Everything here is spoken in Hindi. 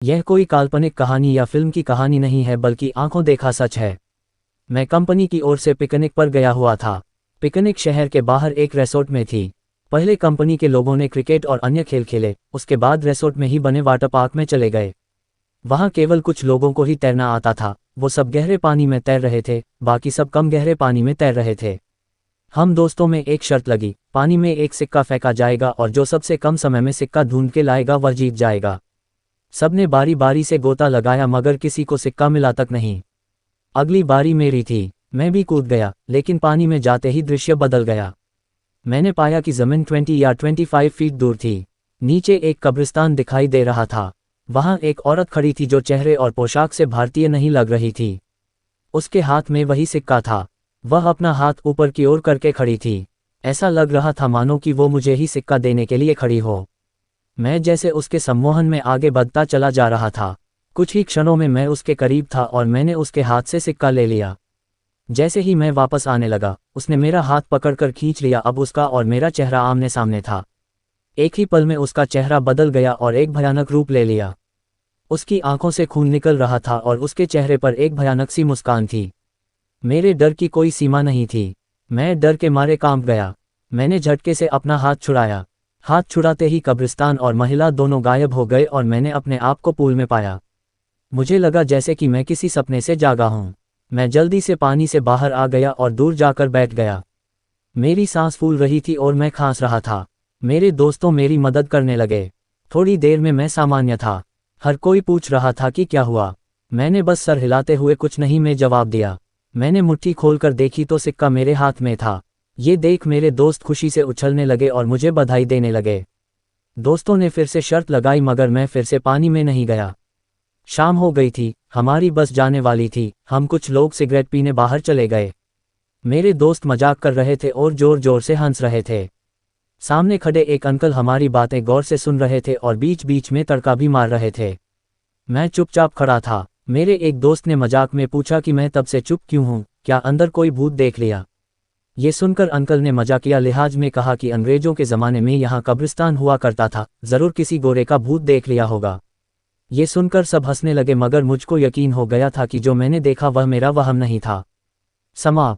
यह कोई काल्पनिक कहानी या फिल्म की कहानी नहीं है बल्कि आंखों देखा सच है। मैं कंपनी की ओर से पिकनिक पर गया हुआ था। पिकनिक शहर के बाहर एक रिसोर्ट में थी। पहले कंपनी के लोगों ने क्रिकेट और अन्य खेल खेले, उसके बाद रिसोर्ट में ही बने वाटर पार्क में चले गए। वहाँ केवल कुछ लोगों को ही तैरना आता था, वो सब गहरे पानी में तैर रहे थे, बाकी सब कम गहरे पानी में तैर रहे थे। हम दोस्तों में एक शर्त लगी, पानी में एक सिक्का फेंका जाएगा और जो सबसे कम समय में सिक्का ढूंढ के लाएगा वह जीत जाएगा। सबने बारी बारी से गोता लगाया मगर किसी को सिक्का मिला तक नहीं। अगली बारी मेरी थी, मैं भी कूद गया, लेकिन पानी में जाते ही दृश्य बदल गया। मैंने पाया कि जमीन 20 या 25 फीट दूर थी। नीचे एक कब्रिस्तान दिखाई दे रहा था। वहां एक औरत खड़ी थी जो चेहरे और पोशाक से भारतीय नहीं लग रही थी। उसके हाथ में वही सिक्का था। वह अपना हाथ ऊपर की ओर करके खड़ी थी। ऐसा लग रहा था मानो कि वो मुझे ही सिक्का देने के लिए खड़ी हो। मैं जैसे उसके सम्मोहन में आगे बढ़ता चला जा रहा था। कुछ ही क्षणों में मैं उसके करीब था और मैंने उसके हाथ से सिक्का ले लिया। जैसे ही मैं वापस आने लगा, उसने मेरा हाथ पकड़कर खींच लिया। अब उसका और मेरा चेहरा आमने सामने था। एक ही पल में उसका चेहरा बदल गया और एक भयानक रूप ले लिया। उसकी आंखों से खून निकल रहा था और उसके चेहरे पर एक भयानक सी मुस्कान थी। मेरे डर की कोई सीमा नहीं थी। मैं डर के मारे कांप गया। मैंने झटके से अपना हाथ छुड़ाया। हाथ छुड़ाते ही कब्रिस्तान और महिला दोनों गायब हो गए और मैंने अपने आप को पूल में पाया। मुझे लगा जैसे कि मैं किसी सपने से जागा हूं। मैं जल्दी से पानी से बाहर आ गया और दूर जाकर बैठ गया। मेरी सांस फूल रही थी और मैं खांस रहा था। मेरे दोस्तों मेरी मदद करने लगे। थोड़ी देर में मैं सामान्य था। हर कोई पूछ रहा था कि क्या हुआ। मैंने बस सर हिलाते हुए कुछ नहीं में जवाब दिया। मैंने मुट्ठी खोलकर देखी तो सिक्का मेरे हाथ में था। ये देख मेरे दोस्त खुशी से उछलने लगे और मुझे बधाई देने लगे। दोस्तों ने फिर से शर्त लगाई मगर मैं फिर से पानी में नहीं गया। शाम हो गई थी, हमारी बस जाने वाली थी। हम कुछ लोग सिगरेट पीने बाहर चले गए। मेरे दोस्त मजाक कर रहे थे और जोर जोर से हंस रहे थे। सामने खड़े एक अंकल हमारी बातें गौर से सुन रहे थे और बीच बीच में तड़का भी मार रहे थे। मैं चुपचाप खड़ा था। मेरे एक दोस्त ने मजाक में पूछा कि मैं तब से चुप क्यों हूं, क्या अंदर कोई भूत देख लिया। ये सुनकर अंकल ने मजाकिया लिहाज में कहा कि अंग्रेजों के ज़माने में यहाँ कब्रिस्तान हुआ करता था, ज़रूर किसी गोरे का भूत देख लिया होगा। ये सुनकर सब हंसने लगे मगर मुझको यकीन हो गया था कि जो मैंने देखा वह मेरा वहम नहीं था। समाप्त।